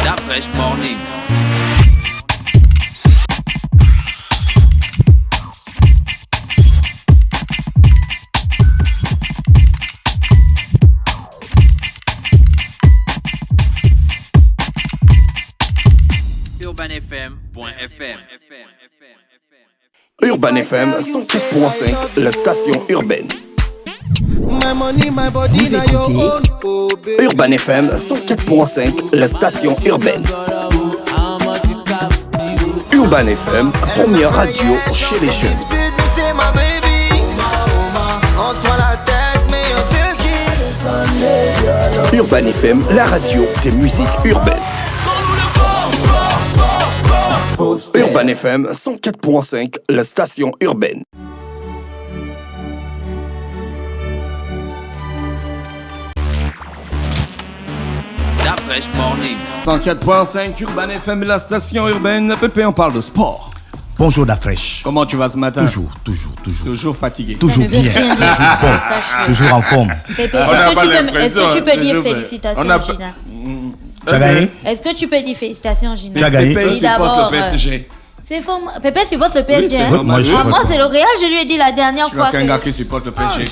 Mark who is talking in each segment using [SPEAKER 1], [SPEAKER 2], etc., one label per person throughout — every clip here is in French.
[SPEAKER 1] La Fresh Morning. UrbanFM.fm.
[SPEAKER 2] Urban FM 104.5, la station urbaine. Vous écoutez Urban FM 104.5, la station urbaine. Urban FM, première radio chez les jeunes. Urban FM, la radio des musiques urbaines. Urban FM 104.5, la station urbaine.
[SPEAKER 1] La Fresh Morning.
[SPEAKER 2] 104.5 Urban FM, la station urbaine. Pépé, on parle de sport.
[SPEAKER 3] Bonjour Dafresh.
[SPEAKER 2] Comment tu vas ce matin?
[SPEAKER 3] Toujours
[SPEAKER 2] fatigué.
[SPEAKER 3] Toujours bien, toujours bon, toujours en forme.
[SPEAKER 4] Pépé, est-ce que tu peux dire félicitations, Gina?
[SPEAKER 3] Tu as gagné?
[SPEAKER 4] Est-ce que tu peux dire félicitations, Gina?
[SPEAKER 3] Tu as gagné?
[SPEAKER 2] Pépé supporte le PSG.
[SPEAKER 4] C'est faux. Pépé supporte le PSG.
[SPEAKER 3] Oui, moi, je
[SPEAKER 4] moi, c'est le Real, je lui ai dit la dernière
[SPEAKER 2] Tu vois
[SPEAKER 4] fois.
[SPEAKER 2] qu'un gars qui supporte le PSG.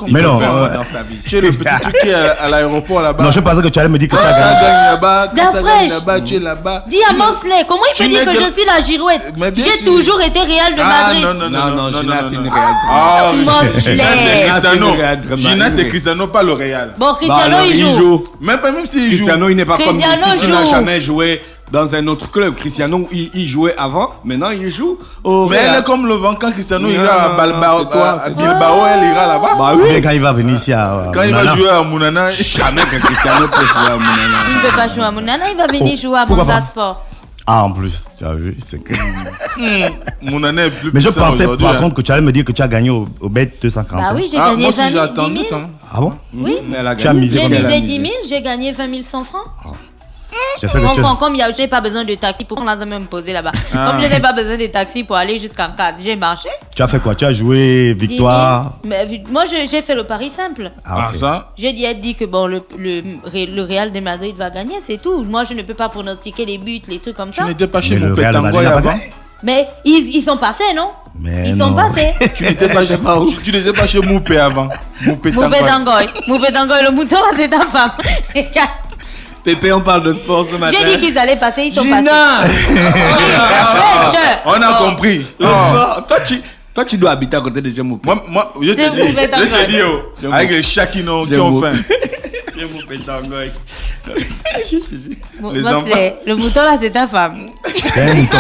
[SPEAKER 3] Mais non,
[SPEAKER 2] dans sa vie.
[SPEAKER 5] Tu es le petit truc qui est à l'aéroport là-bas.
[SPEAKER 3] non, je pensais que tu allais me dire que tu as
[SPEAKER 5] Ça
[SPEAKER 3] gagné.
[SPEAKER 5] gagne là-bas, quand ça gagne
[SPEAKER 4] Dafresh.
[SPEAKER 5] là-bas, tu es là-bas.
[SPEAKER 4] Dis à Mosley, comment il peut
[SPEAKER 5] Tu
[SPEAKER 4] dire
[SPEAKER 5] n'es
[SPEAKER 4] que
[SPEAKER 5] que-
[SPEAKER 4] je suis la girouette?
[SPEAKER 5] Mais bien
[SPEAKER 4] J'ai
[SPEAKER 5] sûr.
[SPEAKER 4] toujours été Real de Madrid.
[SPEAKER 2] Non, Gina, c'est une réalité.
[SPEAKER 5] Ah,
[SPEAKER 4] Mosley.
[SPEAKER 5] Gina, c'est Cristiano.
[SPEAKER 2] Ah, c'est une réelle
[SPEAKER 5] Gina, c'est
[SPEAKER 2] drama.
[SPEAKER 5] Cristiano, pas le Real.
[SPEAKER 4] Bon, Cristiano,
[SPEAKER 2] alors,
[SPEAKER 4] il joue.
[SPEAKER 5] Même s'il joue.
[SPEAKER 2] Cristiano, il n'est pas comme
[SPEAKER 4] Cristiano
[SPEAKER 2] Messi qui n'a
[SPEAKER 4] joue.
[SPEAKER 2] jamais joué dans un autre club. Cristiano, il jouait avant, maintenant il joue au
[SPEAKER 5] Mais elle
[SPEAKER 2] Real.
[SPEAKER 5] est comme le vent quand Cristiano
[SPEAKER 2] Non,
[SPEAKER 5] ira à
[SPEAKER 2] non,
[SPEAKER 5] Bilbao,
[SPEAKER 2] c'est toi,
[SPEAKER 5] à
[SPEAKER 2] c'est
[SPEAKER 5] Bilbao, elle ira là-bas.
[SPEAKER 2] Bah
[SPEAKER 3] Ou
[SPEAKER 2] oui.
[SPEAKER 3] bien quand il va venir ici à
[SPEAKER 5] Quand il va
[SPEAKER 3] Mounana.
[SPEAKER 5] jouer à Mounana,
[SPEAKER 2] Jamais que Cristiano peut jouer à Mounana.
[SPEAKER 4] Il ne peut pas jouer à Mounana, il va venir jouer à
[SPEAKER 3] pourquoi
[SPEAKER 4] Monza
[SPEAKER 3] pas?
[SPEAKER 4] Sport.
[SPEAKER 3] Ah, en plus, tu as vu, c'est que...
[SPEAKER 5] Mounana est plus
[SPEAKER 3] Mais je
[SPEAKER 5] puissant
[SPEAKER 3] pensais
[SPEAKER 5] aujourd'hui,
[SPEAKER 3] par
[SPEAKER 5] hein.
[SPEAKER 3] contre que tu allais me dire que tu as gagné au bet 240.
[SPEAKER 4] Bah oui, j'ai
[SPEAKER 5] Ah,
[SPEAKER 4] gagné
[SPEAKER 5] moi
[SPEAKER 4] 20
[SPEAKER 5] aussi
[SPEAKER 4] 000.
[SPEAKER 5] j'ai attendu
[SPEAKER 4] 10 000.
[SPEAKER 5] ça.
[SPEAKER 3] Ah bon?
[SPEAKER 4] Oui.
[SPEAKER 2] Elle a
[SPEAKER 3] Tu as
[SPEAKER 2] gagné.
[SPEAKER 3] misé
[SPEAKER 4] J'ai
[SPEAKER 3] combien?
[SPEAKER 4] misé 10 000, j'ai gagné 20 000 100 francs.
[SPEAKER 3] J'espère
[SPEAKER 4] Mon
[SPEAKER 3] que tu
[SPEAKER 4] franc, comme j'ai pas besoin de taxi pour prendre la me poser là-bas. Comme je n'ai pas besoin de taxi pour aller jusqu'en Cade, j'ai marché.
[SPEAKER 3] as fait quoi? Tu as joué
[SPEAKER 4] 10 000.
[SPEAKER 3] victoire?
[SPEAKER 4] Mais, moi, j'ai fait le pari simple.
[SPEAKER 5] Ah,
[SPEAKER 3] ok.
[SPEAKER 5] ça.
[SPEAKER 4] J'ai dit que bon, le Real de Madrid va gagner, c'est tout. Moi, je ne peux pas pronostiquer les buts, les trucs comme
[SPEAKER 5] Tu
[SPEAKER 4] ça.
[SPEAKER 5] n'étais pas chez
[SPEAKER 3] Mais le
[SPEAKER 5] mon
[SPEAKER 3] Real de Madrid
[SPEAKER 5] pétangoy
[SPEAKER 3] n'a pas
[SPEAKER 5] avant.
[SPEAKER 3] gagné.
[SPEAKER 4] Mais ils sont passés, non?
[SPEAKER 3] Mais
[SPEAKER 4] Ils
[SPEAKER 3] non.
[SPEAKER 4] sont passés.
[SPEAKER 5] Tu n'étais pas chez Moupé avant. Moupé
[SPEAKER 4] Moupé Tangoy, le mouton, là, c'est ta femme. Regarde.
[SPEAKER 2] Pépé, on parle de sport ce matin.
[SPEAKER 4] J'ai dit qu'ils allaient passer, ils sont passés.
[SPEAKER 2] Gina.
[SPEAKER 4] Oui, Dafresh.
[SPEAKER 5] On a compris.
[SPEAKER 2] Le sport. Toi, tu dois habiter à côté de Jemou.
[SPEAKER 5] Moi, je
[SPEAKER 4] De
[SPEAKER 5] te dis,
[SPEAKER 4] Moupé Tangoy.
[SPEAKER 5] oh, avec les chats qui ont faim.
[SPEAKER 2] Jemou Pétangoy.
[SPEAKER 5] Les
[SPEAKER 4] Mosley, le mouton, là, c'est ta femme.
[SPEAKER 3] C'est un mouton.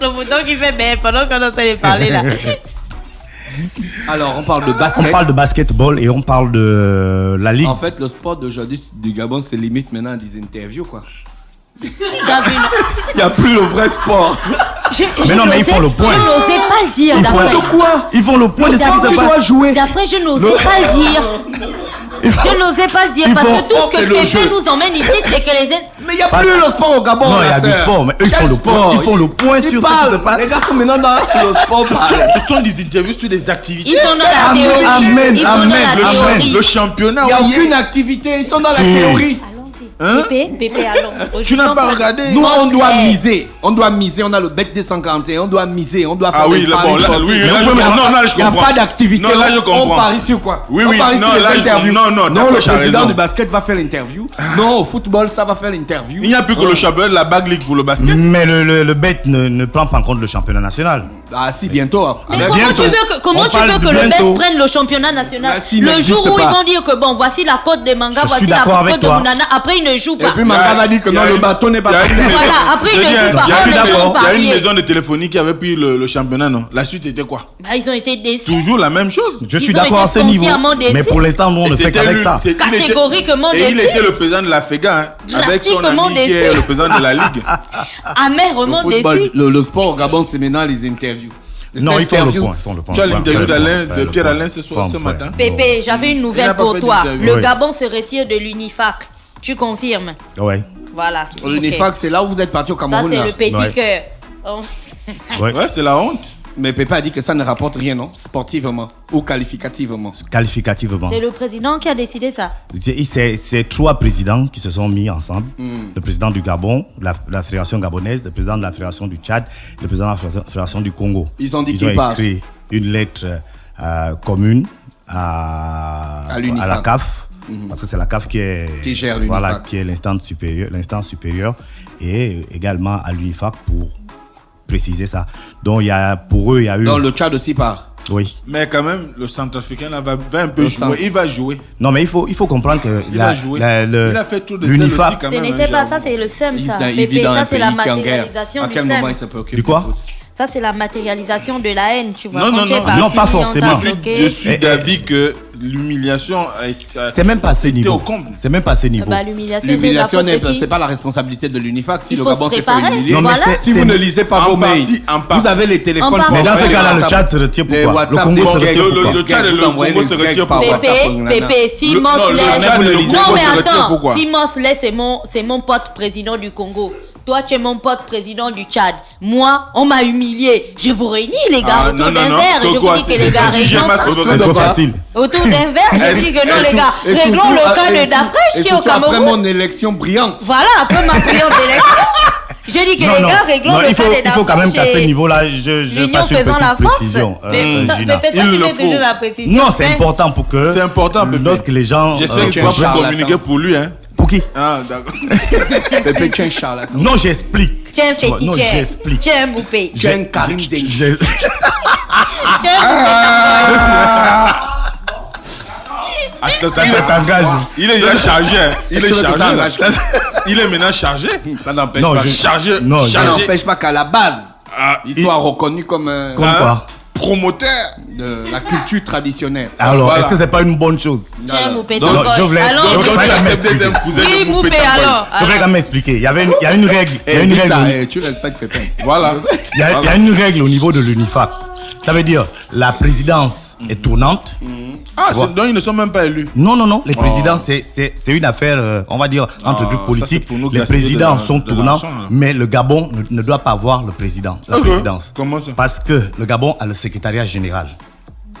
[SPEAKER 4] Le mouton qui fait bien pendant qu'on entend les parler, là.
[SPEAKER 2] Alors, on parle de
[SPEAKER 3] On
[SPEAKER 2] basket.
[SPEAKER 3] parle de basketball et on parle de la Ligue.
[SPEAKER 2] En fait, le sport d'aujourd'hui du Gabon, c'est limite maintenant à des interviews, quoi.
[SPEAKER 4] T'as vu, non?
[SPEAKER 2] Il n'y a plus le vrai sport.
[SPEAKER 3] Mais non, mais ils font le point.
[SPEAKER 4] Je n'osais pas le dire,
[SPEAKER 3] Ils font
[SPEAKER 4] Dafresh.
[SPEAKER 2] Quoi?
[SPEAKER 3] Ils font le point de ce qui se
[SPEAKER 2] Tu dois
[SPEAKER 3] passe.
[SPEAKER 2] jouer.
[SPEAKER 4] Dafresh, je n'osais pas le dire. Je n'osais pas le dire parce que tout ce que Pépé nous emmène ici, c'est que les...
[SPEAKER 2] Mais il n'y a plus le sport au Gabon.
[SPEAKER 3] Non, il y a
[SPEAKER 2] la
[SPEAKER 3] du
[SPEAKER 2] sœur.
[SPEAKER 3] sport, mais eux, ils font le point. Ils font le point sur ce qui se passe.
[SPEAKER 2] Les gars sont maintenant dans le sport.
[SPEAKER 5] Ce sont des interviews sur des activités.
[SPEAKER 4] Ils sont dans la
[SPEAKER 2] Amen,
[SPEAKER 4] théorie.
[SPEAKER 2] amen,
[SPEAKER 4] Ils sont
[SPEAKER 2] amen,
[SPEAKER 4] dans la
[SPEAKER 2] amen.
[SPEAKER 4] théorie.
[SPEAKER 5] Le championnat.
[SPEAKER 2] Il n'y a
[SPEAKER 5] oui.
[SPEAKER 2] aucune activité. Ils sont dans la
[SPEAKER 3] Si.
[SPEAKER 2] théorie.
[SPEAKER 4] Allons-y. Pépé, allons.
[SPEAKER 5] Tu n'as pas regardé.
[SPEAKER 2] Nous, on doit
[SPEAKER 4] Mosley.
[SPEAKER 2] miser. On doit miser. On a le bet 241. On doit miser. On doit faire
[SPEAKER 5] Ah oui,
[SPEAKER 2] des
[SPEAKER 5] là,
[SPEAKER 2] paris
[SPEAKER 5] bon, là,
[SPEAKER 2] sportifs.
[SPEAKER 5] oui,
[SPEAKER 2] Mais
[SPEAKER 5] là,
[SPEAKER 2] on
[SPEAKER 5] je
[SPEAKER 2] peut
[SPEAKER 5] comprends.
[SPEAKER 2] maintenant-
[SPEAKER 5] Non, là, je
[SPEAKER 2] Il n'y a
[SPEAKER 5] comprends.
[SPEAKER 2] pas d'activité.
[SPEAKER 5] Non, là, je
[SPEAKER 2] On
[SPEAKER 5] comprends.
[SPEAKER 2] parie sur quoi?
[SPEAKER 5] Oui,
[SPEAKER 2] On
[SPEAKER 5] oui,
[SPEAKER 2] parie
[SPEAKER 5] non,
[SPEAKER 2] sur les
[SPEAKER 5] là, je
[SPEAKER 2] interviews.
[SPEAKER 5] comprends. Non,
[SPEAKER 2] Non, le
[SPEAKER 5] d'accord, tu as
[SPEAKER 2] président
[SPEAKER 5] raison.
[SPEAKER 2] du basket va faire l'interview. Non, au football, ça va faire l'interview.
[SPEAKER 5] Il n'y a plus que le championnat, la bague ligue pour le basket.
[SPEAKER 3] Mais le bet ne prend pas en compte le championnat national.
[SPEAKER 2] Ah si, bientôt. hein.
[SPEAKER 4] Mais
[SPEAKER 3] Mais
[SPEAKER 4] comment
[SPEAKER 3] bientôt.
[SPEAKER 4] tu veux que,
[SPEAKER 3] On parle
[SPEAKER 4] le
[SPEAKER 3] bientôt.
[SPEAKER 4] BET prenne le championnat national?
[SPEAKER 2] Merci,
[SPEAKER 4] Le
[SPEAKER 2] n'existe
[SPEAKER 4] jour où ils
[SPEAKER 2] pas.
[SPEAKER 4] vont dire que bon, voici la cote des mangas,
[SPEAKER 3] Je
[SPEAKER 4] voici
[SPEAKER 3] suis
[SPEAKER 4] la
[SPEAKER 3] d'accord avec
[SPEAKER 4] cote de
[SPEAKER 3] toi.
[SPEAKER 4] Mounana, après ils ne jouent
[SPEAKER 2] Et
[SPEAKER 4] pas.
[SPEAKER 2] puis Manga va dire que non, le bâton n'est pas passé.
[SPEAKER 4] Voilà, après,
[SPEAKER 5] Je
[SPEAKER 4] ils ne
[SPEAKER 5] dis,
[SPEAKER 4] jouent pas.
[SPEAKER 5] il y a
[SPEAKER 4] On
[SPEAKER 5] une-
[SPEAKER 4] les gens
[SPEAKER 5] il y a une
[SPEAKER 4] parier.
[SPEAKER 5] maison de téléphonie qui avait pris le championnat, non? La suite était quoi?
[SPEAKER 4] Bah, ils ont été déçus.
[SPEAKER 5] Toujours la même chose.
[SPEAKER 3] Je suis
[SPEAKER 4] Ils ont
[SPEAKER 3] d'accord à
[SPEAKER 4] été
[SPEAKER 3] ce niveau.
[SPEAKER 4] foncièrement déçus.
[SPEAKER 3] Mais pour l'instant, nous, on ne fait
[SPEAKER 5] C'était
[SPEAKER 3] qu'avec
[SPEAKER 5] lui,
[SPEAKER 3] ça.
[SPEAKER 5] il était-
[SPEAKER 4] Catégoriquement
[SPEAKER 5] Et il
[SPEAKER 4] déçu.
[SPEAKER 5] était le président de la FEGA, hein, avec son
[SPEAKER 4] Drastiquement
[SPEAKER 5] ami qui est
[SPEAKER 4] déçu.
[SPEAKER 5] le président de la Ligue.
[SPEAKER 4] Amèrement
[SPEAKER 2] Football,
[SPEAKER 4] déçus.
[SPEAKER 2] le sport au Gabon, c'est maintenant les interviews.
[SPEAKER 3] Non, ils font le
[SPEAKER 2] Interviews.
[SPEAKER 3] point. Ils font le point.
[SPEAKER 5] Tu as l'interview
[SPEAKER 3] Ils font
[SPEAKER 5] de
[SPEAKER 3] le
[SPEAKER 5] Pierre
[SPEAKER 3] point.
[SPEAKER 5] Alain ce soir,
[SPEAKER 3] Ils
[SPEAKER 5] ce
[SPEAKER 3] font le
[SPEAKER 5] matin.
[SPEAKER 3] point.
[SPEAKER 4] Pépé, j'avais une
[SPEAKER 5] Il
[SPEAKER 4] nouvelle
[SPEAKER 5] n'a pas
[SPEAKER 4] pour
[SPEAKER 5] fait
[SPEAKER 4] toi.
[SPEAKER 5] d'interview.
[SPEAKER 4] Le
[SPEAKER 3] Oui.
[SPEAKER 4] Gabon se retire de l'UNIFAC. Tu confirmes?
[SPEAKER 3] Ouais.
[SPEAKER 4] Voilà.
[SPEAKER 2] L'UNIFAC, c'est là où vous êtes parti au
[SPEAKER 4] Ça,
[SPEAKER 2] Cameroun.
[SPEAKER 4] c'est
[SPEAKER 2] là.
[SPEAKER 4] le petit
[SPEAKER 3] Ouais.
[SPEAKER 4] cœur. Oh.
[SPEAKER 3] Ouais.
[SPEAKER 5] Ouais, c'est la honte.
[SPEAKER 2] Mais Pépé a dit que ça ne rapporte rien, non? Sportivement ou qualificativement.
[SPEAKER 3] Qualificativement.
[SPEAKER 4] C'est le président qui a décidé ça.
[SPEAKER 3] C'est 3 présidents qui se sont mis ensemble. Le président du Gabon, la fédération gabonaise, le président de la fédération du Tchad, le président de la fédération du Congo.
[SPEAKER 2] Ils ont dit
[SPEAKER 3] qu'ils ont écrit une lettre commune à la CAF. Parce que c'est la CAF qui
[SPEAKER 2] gère l'UNIFAC.
[SPEAKER 3] Voilà, qui est l'instance supérieure, et également à l'UNIFAC pour préciser ça. Donc pour eux, il y a eu...
[SPEAKER 2] Donc le Tchad aussi part.
[SPEAKER 3] Oui.
[SPEAKER 5] Mais quand même, le Centrafricain là, va un peu jouer. Il va jouer.
[SPEAKER 3] Non, mais il faut comprendre que
[SPEAKER 5] il va jouer. Il a fait tout de
[SPEAKER 3] l'UNIFAC.
[SPEAKER 4] Ce n'était pas ça, c'est le SEM, ça. Pépé, ça c'est la matérialisation du SEM.
[SPEAKER 2] À quel moment il se préoccupe
[SPEAKER 3] du quoi?
[SPEAKER 4] Ça, c'est la matérialisation de la haine, tu vois.
[SPEAKER 3] Non, pas forcément.
[SPEAKER 5] Je suis d'avis que l'humiliation
[SPEAKER 3] c'est même pas à ce niveau. C'est même pas à ce niveau.
[SPEAKER 4] L'humiliation,
[SPEAKER 2] c'est pas la responsabilité de l'UNIFAC. Si le
[SPEAKER 4] Gabon
[SPEAKER 2] s'est fait humilier,
[SPEAKER 3] si
[SPEAKER 2] vous ne lisez pas vos mails, vous avez les téléphones.
[SPEAKER 3] Mais dans ce cas-là, le Tchad se retire pourquoi? Le Congo se retire pourquoi?
[SPEAKER 5] Le Tchad et le Congo se retirent pourquoi?
[SPEAKER 4] Pépé, si Mosley... Non, mais attends. Si Mosley, c'est mon pote président du Congo. Toi, tu es mon pote président du Tchad. Moi, on m'a humilié. Je vous réunis, les gars, autour d'un verre. Et je vous dis que les gars,
[SPEAKER 3] c'est trop facile.
[SPEAKER 4] Autour d'un verre, je dis que non, les gars, réglons le cas de Dafresh qui est au Cameroun.
[SPEAKER 2] Après mon élection brillante.
[SPEAKER 4] Voilà, après ma brillante élection. Je dis que les gars, réglons le cas de Dafresh.
[SPEAKER 3] Il faut quand même qu'à ce niveau-là, je fasse une petite précision. Non, c'est important pour que...
[SPEAKER 5] C'est important,
[SPEAKER 3] lorsque les gens...
[SPEAKER 5] J'espère que tu vas pas communiquer pour lui, hein.
[SPEAKER 3] Pour qui?
[SPEAKER 5] Ah, d'accord.
[SPEAKER 2] Pépé, tu es un charlatan.
[SPEAKER 3] Non, j'explique.
[SPEAKER 4] Tu es un féticheur.
[SPEAKER 3] Non, j'explique.
[SPEAKER 4] Tu es un Moupé.
[SPEAKER 2] Tu es un Karim Zeng.
[SPEAKER 4] Tu es un
[SPEAKER 3] Moupé. Ça t'engage.
[SPEAKER 5] Il est déjà chargé. Il est chargé. Il est maintenant chargé.
[SPEAKER 2] Ça n'empêche pas.
[SPEAKER 5] Chargé.
[SPEAKER 2] Ça n'empêche pas qu'à la base, il soit reconnu comme un...
[SPEAKER 3] Comme quoi?
[SPEAKER 5] Promoteur
[SPEAKER 2] de la culture traditionnelle.
[SPEAKER 3] Alors, est-ce que c'est pas une bonne chose?
[SPEAKER 4] Je
[SPEAKER 3] voulais quand même expliquer. Il y a une règle.
[SPEAKER 2] Tu respectes Pépin.
[SPEAKER 5] Voilà.
[SPEAKER 3] Il y a une règle au niveau de l'UNIFAC. Ça veut dire la présidence est tournante.
[SPEAKER 5] Ah, donc ils ne sont même pas élus.
[SPEAKER 3] Non. Les présidents, c'est une affaire, on va dire, entre groupes politiques. Les présidents sont tournants, mais le Gabon ne doit pas avoir le président, la présidence.
[SPEAKER 5] Comment ça?
[SPEAKER 3] Parce que le Gabon a le secrétariat général.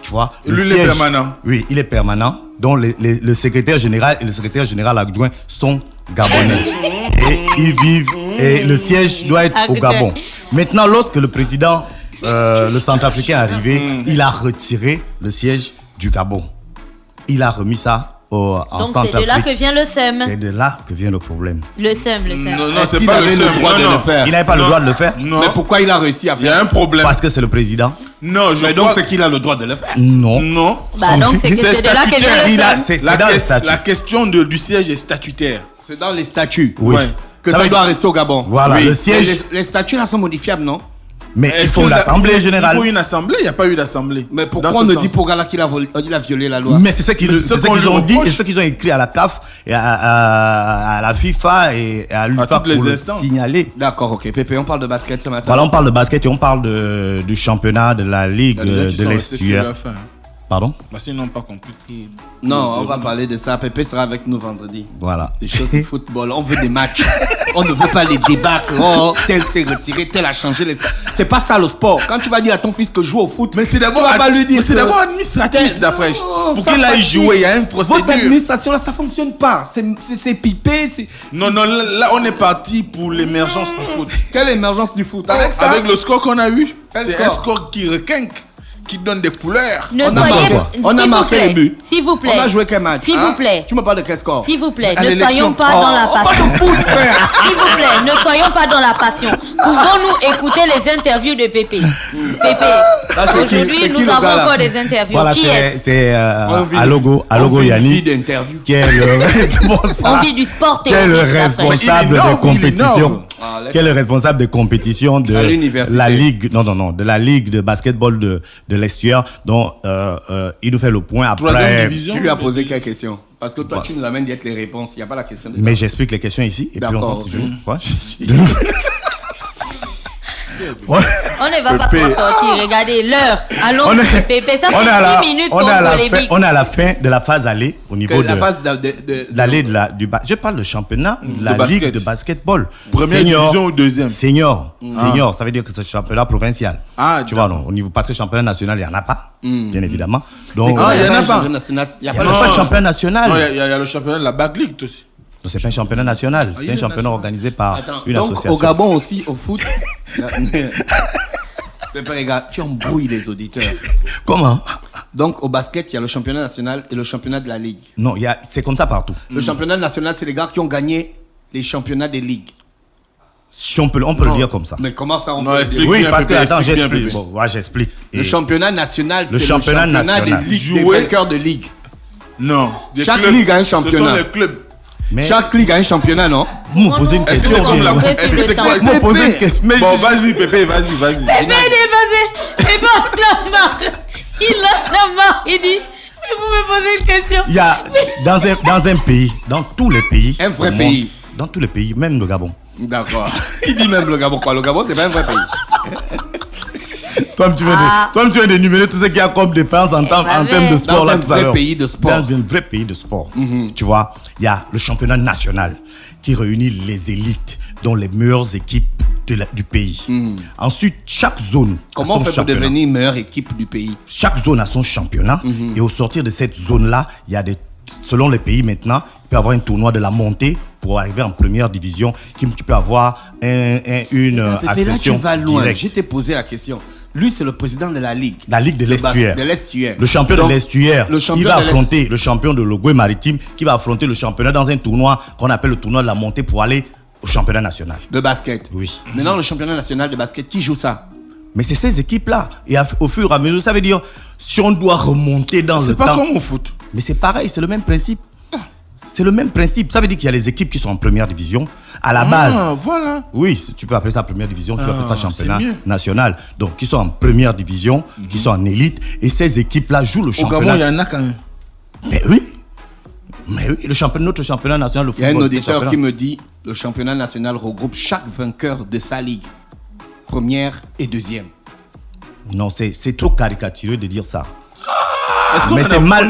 [SPEAKER 3] Tu vois,
[SPEAKER 5] lui, il est permanent.
[SPEAKER 3] Oui, il est permanent. Donc, le secrétaire général et le secrétaire général adjoint sont gabonais. Et ils vivent, et le siège doit être au Gabon. Maintenant, lorsque le président, le Centrafricain est arrivé, il a retiré le siège du Gabon. Il a remis ça en Centrafrique.
[SPEAKER 4] Donc c'est de là que vient le SEM.
[SPEAKER 3] C'est de là que vient le problème.
[SPEAKER 4] Le SEM.
[SPEAKER 5] Non, c'est pas le
[SPEAKER 2] droit de le faire.
[SPEAKER 3] Il n'avait pas le droit de le faire.
[SPEAKER 5] Non.
[SPEAKER 2] Mais pourquoi il a réussi à faire?
[SPEAKER 5] Il y a un problème.
[SPEAKER 3] Parce que c'est le président.
[SPEAKER 5] Non,
[SPEAKER 2] donc c'est qu'il a le droit de le faire.
[SPEAKER 3] Non.
[SPEAKER 4] Bah donc c'est de là que vient le SEM.
[SPEAKER 3] C'est dans les statuts.
[SPEAKER 5] La question du siège est statutaire.
[SPEAKER 2] C'est dans les statuts.
[SPEAKER 3] Oui.
[SPEAKER 2] Que ça doit rester au Gabon.
[SPEAKER 3] Voilà, le siège.
[SPEAKER 2] Les statuts là sont modifiables, non?
[SPEAKER 3] Mais il faut l'assemblée générale.
[SPEAKER 5] Il faut une assemblée, il n'y a pas eu d'assemblée.
[SPEAKER 2] Mais pourquoi on ne dit pour Gala qu'il a violé la loi?
[SPEAKER 3] Mais c'est ce qu'ils ont dit et ce qu'ils ont écrit à la CAF et à la FIFA et à l'UNIFAC pour le signaler.
[SPEAKER 2] D'accord, ok. Pépé, on parle de basket ce matin.
[SPEAKER 3] Voilà, on parle de basket et on parle du championnat de la Ligue de l'Estuaire. Pardon?
[SPEAKER 5] Parce qu'ils n'ont pas compris.
[SPEAKER 2] Non, on va parler de ça. Pépé sera avec nous vendredi.
[SPEAKER 3] Voilà.
[SPEAKER 2] Des choses de football. On veut des matchs. On ne veut pas les débats. Oh, tel s'est retiré, tel a changé. C'est pas ça le sport. Quand tu vas dire à ton fils que joue au foot,
[SPEAKER 5] mais c'est d'abord administratif d'Afresh. Pour qu'il aille jouer, il y a une procédure.
[SPEAKER 2] Votre administration là, ça fonctionne pas. C'est pipé.
[SPEAKER 5] Non, là on est parti pour l'émergence du foot.
[SPEAKER 2] Quelle émergence du foot?
[SPEAKER 5] Avec le score qu'on a eu. C'est un score qui requinque, qui donne des couleurs.
[SPEAKER 2] On a marqué les buts.
[SPEAKER 4] S'il vous plaît.
[SPEAKER 2] On a joué quel match?
[SPEAKER 4] S'il vous plaît.
[SPEAKER 2] Tu me parles de quel score?
[SPEAKER 4] S'il vous plaît, ne soyons pas dans la passion. S'il vous plaît, ne soyons pas dans la passion. Pouvons-nous écouter les interviews de Pépé? Pépé, aujourd'hui nous avons encore des interviews.
[SPEAKER 3] Voilà, c'est Alogo Yanni qui est le responsable.
[SPEAKER 4] On vit du sport
[SPEAKER 3] qui est le responsable de compétition. Qui est le responsable de compétition de la ligue, de la ligue de basketball de l'Estuaire. Donc, il nous fait le point après.
[SPEAKER 2] Tu lui as posé quelle question? Parce que toi, tu nous amènes d'être les réponses. Il n'y a pas la question.
[SPEAKER 3] Mais j'explique les questions ici et puis on continue.
[SPEAKER 4] On ne va pas sortir. Regardez l'heure. Allons, Pépé. Ça fait 10 minutes qu'on polémique.
[SPEAKER 3] On est à la fin de la phase aller au niveau de
[SPEAKER 2] la phase
[SPEAKER 3] l'aller du bas. Je parle de championnat de la ligue de basketball.
[SPEAKER 5] Première division ou deuxième?
[SPEAKER 3] Senior. Senior, ça veut dire que c'est le championnat provincial. Tu vois, non, au niveau, parce que championnat national, il n'y en a pas, bien évidemment. Donc,
[SPEAKER 2] il n'y en a pas.
[SPEAKER 3] Il n'y a pas de championnat national.
[SPEAKER 5] Non, il y a le championnat de la Back League aussi.
[SPEAKER 3] C'est pas un championnat national, c'est un championnat organisé par une association.
[SPEAKER 2] Au Gabon aussi, au foot. Regarde, tu embrouilles les auditeurs.
[SPEAKER 3] Comment?
[SPEAKER 2] Donc au basket, il y a le championnat national et le championnat de la ligue.
[SPEAKER 3] Non, c'est comme ça partout.
[SPEAKER 2] Le championnat national, c'est les gars qui ont gagné les championnats des ligues.
[SPEAKER 3] Si on peut le dire comme ça.
[SPEAKER 2] Mais comment ça on
[SPEAKER 5] non,
[SPEAKER 2] peut
[SPEAKER 5] le dire?
[SPEAKER 3] Oui, parce que attends, j'explique. Bon, ouais, j'explique.
[SPEAKER 2] Le championnat national, c'est
[SPEAKER 3] le championnat national
[SPEAKER 2] des ligues, des vainqueurs de ligue.
[SPEAKER 5] Non.
[SPEAKER 2] Chaque ligue a un championnat.
[SPEAKER 5] Ce sont les clubs.
[SPEAKER 3] Mais
[SPEAKER 2] chaque ligue a un championnat, non?
[SPEAKER 3] Vous me posez une question.
[SPEAKER 5] Est-ce que c'est quoi?
[SPEAKER 3] Vous me posez une question.
[SPEAKER 5] Bon, vas-y, Pépé, vas-y.
[SPEAKER 4] Pépé, il a marre. Il dit, mais vous me posez une question.
[SPEAKER 3] Il y a dans un pays, dans tous les pays.
[SPEAKER 2] Un vrai pays.
[SPEAKER 3] Dans tous les pays, même le Gabon.
[SPEAKER 2] D'accord. Il dit même le Gabon quoi? Le Gabon, c'est pas un vrai pays.
[SPEAKER 3] Toi, tu viens d'énumérer tout ce qu'il y a comme défense en termes de sport.
[SPEAKER 2] Dans un vrai pays de sport.
[SPEAKER 3] Dans un vrai pays de sport. Tu vois, il y a le championnat national qui réunit les élites, dont les meilleures équipes du pays. Ensuite, chaque zone
[SPEAKER 2] Comment on fait pour devenir meilleure équipe du pays?
[SPEAKER 3] Chaque zone a son championnat. Et au sortir de cette zone-là, il y a selon les pays maintenant, il peut y avoir un tournoi de la montée pour arriver en première division. Tu peux avoir une accession directe.
[SPEAKER 2] Je t'ai posé la question. Lui, c'est le président de la ligue.
[SPEAKER 3] La ligue de l'estuaire.
[SPEAKER 2] Le
[SPEAKER 3] champion de l'estuaire. Il va affronter le champion de l'Ogooué maritime qui va affronter le championnat dans un tournoi qu'on appelle le tournoi de la montée pour aller au championnat national.
[SPEAKER 2] De basket.
[SPEAKER 3] Oui.
[SPEAKER 2] Maintenant, le championnat national de basket, qui joue ça?
[SPEAKER 3] Mais c'est ces équipes-là. Et au fur et à mesure, ça veut dire, si on doit remonter dans le temps...
[SPEAKER 5] C'est pas comme au foot.
[SPEAKER 3] Mais c'est pareil, c'est le même principe. C'est le même principe. Ça veut dire qu'il y a les équipes qui sont en première division. À la base.
[SPEAKER 5] Voilà.
[SPEAKER 3] Oui, tu peux appeler ça première division, tu peux appeler ça championnat national. Donc, qui sont en première division, qui sont en élite. Et ces équipes-là jouent le championnat.
[SPEAKER 5] Au Gabon, il y en a quand même.
[SPEAKER 3] Mais oui. Notre championnat national de football.
[SPEAKER 2] Il y a un auditeur qui me dit le championnat national regroupe chaque vainqueur de sa ligue. Première et deuxième.
[SPEAKER 3] Non, c'est trop caricatureux de dire ça.
[SPEAKER 5] Mais c'est mal.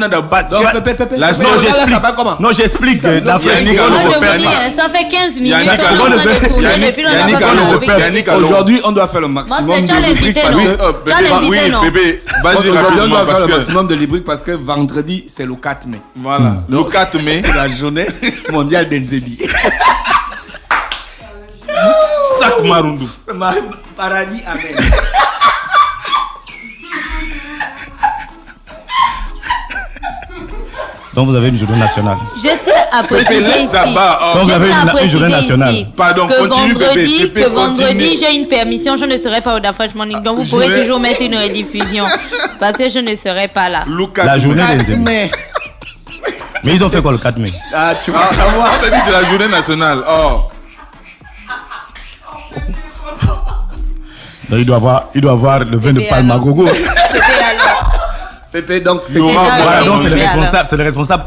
[SPEAKER 3] Non, j'explique.
[SPEAKER 4] Ça fait 15 minutes qu'on a tourné depuis longtemps.
[SPEAKER 2] Aujourd'hui, on doit faire le maximum de libriques.
[SPEAKER 5] Oui, bébé, vas-y
[SPEAKER 2] rapidement. On doit faire le maximum de libriques parce que vendredi, c'est le 4 mai.
[SPEAKER 5] Voilà. Le 4 mai,
[SPEAKER 2] c'est la journée mondiale d'Enzébi.
[SPEAKER 5] Sac Marundu.
[SPEAKER 2] Paradis, amen.
[SPEAKER 3] Donc vous avez une journée nationale.
[SPEAKER 4] Je tiens à préciser ici.
[SPEAKER 3] Donc vous avez une journée nationale.
[SPEAKER 5] Pardon,
[SPEAKER 4] que vendredi, j'ai une permission, je ne serai pas au Dafresh Morning. Donc vous pourrez toujours mettre une rediffusion. Parce que je ne serai pas là.
[SPEAKER 3] La journée des mai. Mais ils ont fait quoi le 4 mai?
[SPEAKER 5] Ah, tu vas savoir. On t'a dit c'est la journée nationale. Oh.
[SPEAKER 3] Donc il doit avoir le vin de Palmagogo.
[SPEAKER 2] Pépé, donc
[SPEAKER 3] c'est le responsable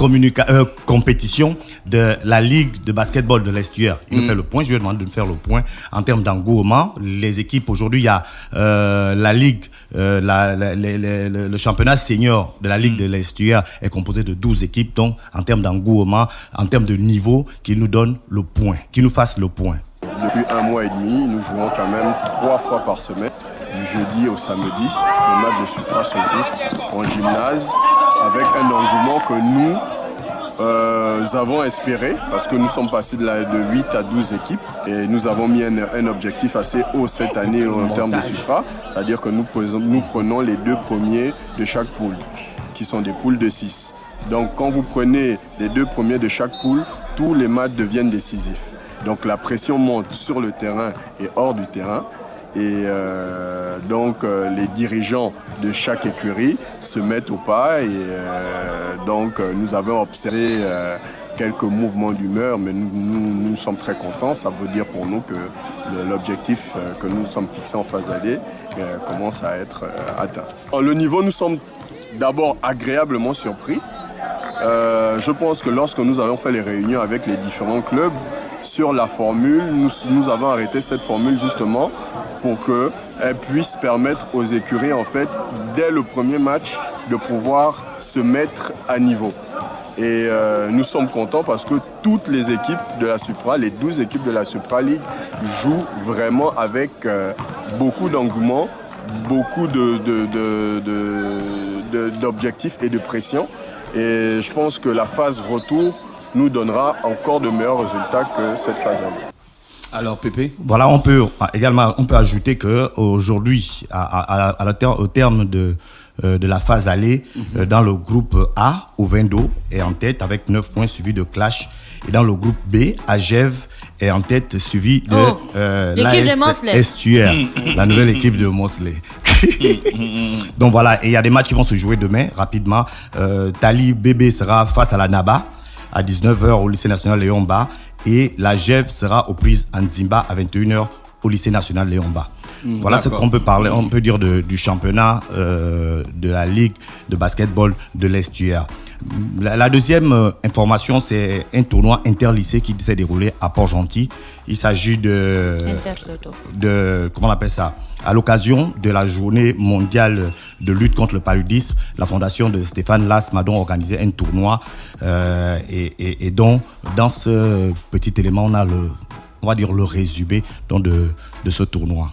[SPEAKER 3] compétition de la Ligue de basketball de l'estuaire. Il nous fait le point, je lui ai demandé de me faire le point en termes d'engouement. Les équipes, aujourd'hui, il y a la Ligue, le championnat senior de la Ligue de l'estuaire est composé de 12 équipes. Donc, en termes d'engouement, en termes de niveau, qui nous donne le point, qui nous fasse le point.
[SPEAKER 6] Depuis 1 mois et demi, nous jouons quand même 3 fois par semaine, du jeudi au samedi. Le match de Supra se joue en gymnase avec un engouement que nous avons espéré parce que nous sommes passés de 8 à 12 équipes et nous avons mis un objectif assez haut cette année en termes de Supra, c'est-à-dire que nous prenons les 2 premiers de chaque poule, qui sont des poules de 6. Donc quand vous prenez les 2 premiers de chaque poule, tous les matchs deviennent décisifs. Donc la pression monte sur le terrain et hors du terrain. Et donc les dirigeants de chaque écurie se mettent au pas. Et donc nous avons observé quelques mouvements d'humeur, mais nous sommes très contents. Ça veut dire pour nous que l'objectif que nous sommes fixés en phase AD commence à être atteint. Le niveau, nous sommes d'abord agréablement surpris. Je pense que lorsque nous avons fait les réunions avec les différents clubs, sur la formule, nous avons arrêté cette formule justement pour qu'elle puisse permettre aux écuries, en fait, dès le premier match, de pouvoir se mettre à niveau. Et nous sommes contents parce que toutes les équipes de la Supra, les 12 équipes de la Supra League, jouent vraiment avec beaucoup d'engouement, beaucoup d'objectifs et de pression. Et je pense que la phase retour nous donnera encore de meilleurs résultats que cette phase aller.
[SPEAKER 2] Alors Pépé,
[SPEAKER 3] voilà, on peut ajouter que aujourd'hui, au terme de la phase aller, dans le groupe A, Ovendo est en tête avec 9 points suivi de Clash, et dans le groupe B, Agev est en tête suivi de l'AS Estuaire, la nouvelle équipe de Mosley. Donc voilà, et il y a des matchs qui vont se jouer demain rapidement. Tali Bébé sera face à la Naba à 19h au lycée national Léon Ba, et la GEV sera aux prises en Nzimba à 21h au lycée national Léon Ba. Voilà ce qu'on peut parler, on peut dire du championnat de la ligue de basketball de l'Estuaire. La deuxième information, c'est un tournoi interlycée qui s'est déroulé à Port-Gentil. Il s'agit de comment on appelle ça, à l'occasion de la journée mondiale de lutte contre le paludisme, la fondation de Stéphane Lass m'a donc organisé un tournoi et donc dans ce petit élément on a on va dire le résumé donc de ce tournoi.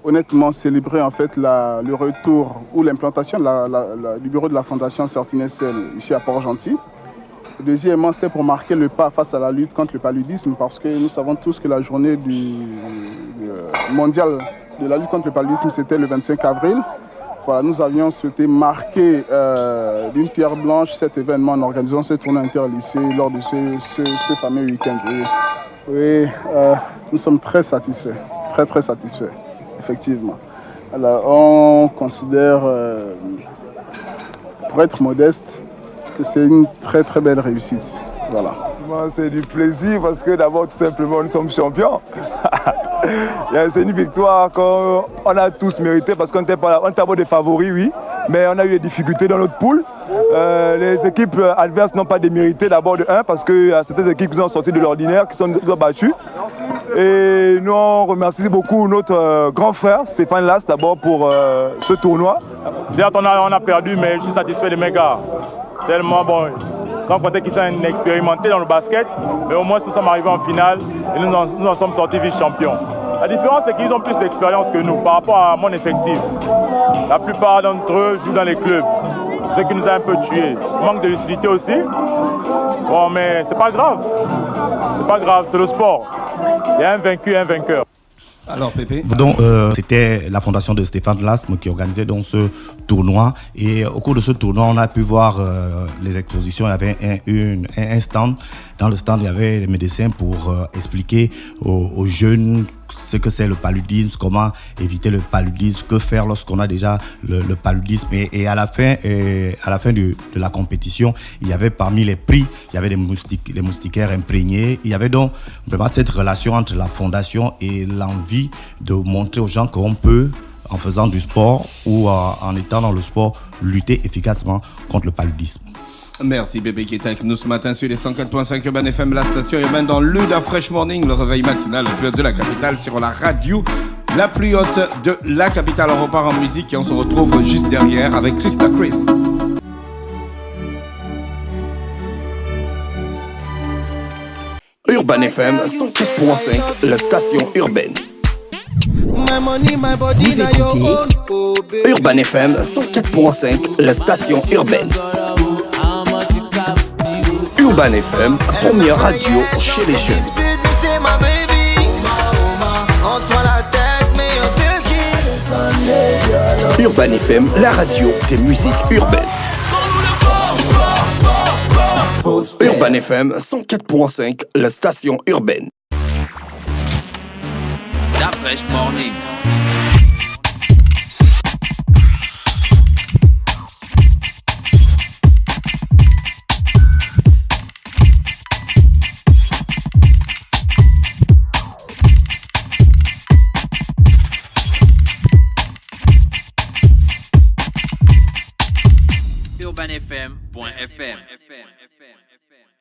[SPEAKER 7] Honnêtement, célébrer en fait le retour ou l'implantation du bureau de la Fondation Sortinessel ici à Port-Gentil. Deuxièmement, c'était pour marquer le pas face à la lutte contre le paludisme, parce que nous savons tous que la journée mondiale de la lutte contre le paludisme, c'était le 25 avril. Voilà, nous avions souhaité marquer d'une pierre blanche cet événement en organisant ce tournoi interlycée lors de ce fameux week-end. Oui, nous sommes très satisfaits, très satisfaits. Effectivement. Alors, on considère, pour être modeste, que c'est une très belle réussite. Voilà.
[SPEAKER 8] C'est du plaisir parce que d'abord, tout simplement, nous sommes champions. C'est une victoire qu'on a tous mérité parce qu'on était d'abord des favoris, oui, mais on a eu des difficultés dans notre poule. Les équipes adverses n'ont pas démérité d'abord de 1 parce que certaines équipes qui sont sorties de l'ordinaire, qui sont battues. Et nous on remercie beaucoup notre grand frère Stéphane Lass d'abord pour ce tournoi.
[SPEAKER 9] Certes, on a perdu, mais je suis satisfait de mes gars. Tellement bon, sans compter qu'ils sont expérimentés dans le basket, mais au moins nous sommes arrivés en finale et nous en sommes sortis vice-champions. La différence, c'est qu'ils ont plus d'expérience que nous par rapport à mon effectif. La plupart d'entre eux jouent dans les clubs, ce qui nous a un peu tués. Il manque de lucidité aussi. Bon, mais c'est pas grave. C'est pas grave, c'est le sport. Il y a un vaincu et un vainqueur.
[SPEAKER 2] Alors Pépé.
[SPEAKER 3] Donc c'était la fondation de Stéphane Lasme qui organisait donc ce tournoi, et au cours de ce tournoi on a pu voir les expositions. Il y avait un stand. Dans le stand il y avait les médecins pour expliquer aux jeunes ce que c'est le paludisme, comment éviter le paludisme, que faire lorsqu'on a déjà le paludisme, et à la fin de la compétition il y avait parmi les prix, il y avait les moustiquaires imprégnés. Il y avait donc vraiment cette relation entre la fondation et l'envie de montrer aux gens qu'on peut, en faisant du sport ou en étant dans le sport, lutter efficacement contre le paludisme.
[SPEAKER 2] Merci Bébé qui est avec nous ce matin sur les 104.5 Urban FM, la station urbaine dans l'Uda Fresh Morning, le réveil matinal le plus haut de la capitale sur la radio la plus haute de la capitale. On repart en musique et on se retrouve juste derrière avec Krista Crazy.
[SPEAKER 10] Urban FM 104.5, la station urbaine. Vous écoutez Urban FM 104.5, la station urbaine. Urban FM, première radio chez les jeunes. Urban FM, la radio des musiques urbaines. Urban FM 104.5, la station urbaine.
[SPEAKER 1] Stop Fresh Morning. UrbanFM.fm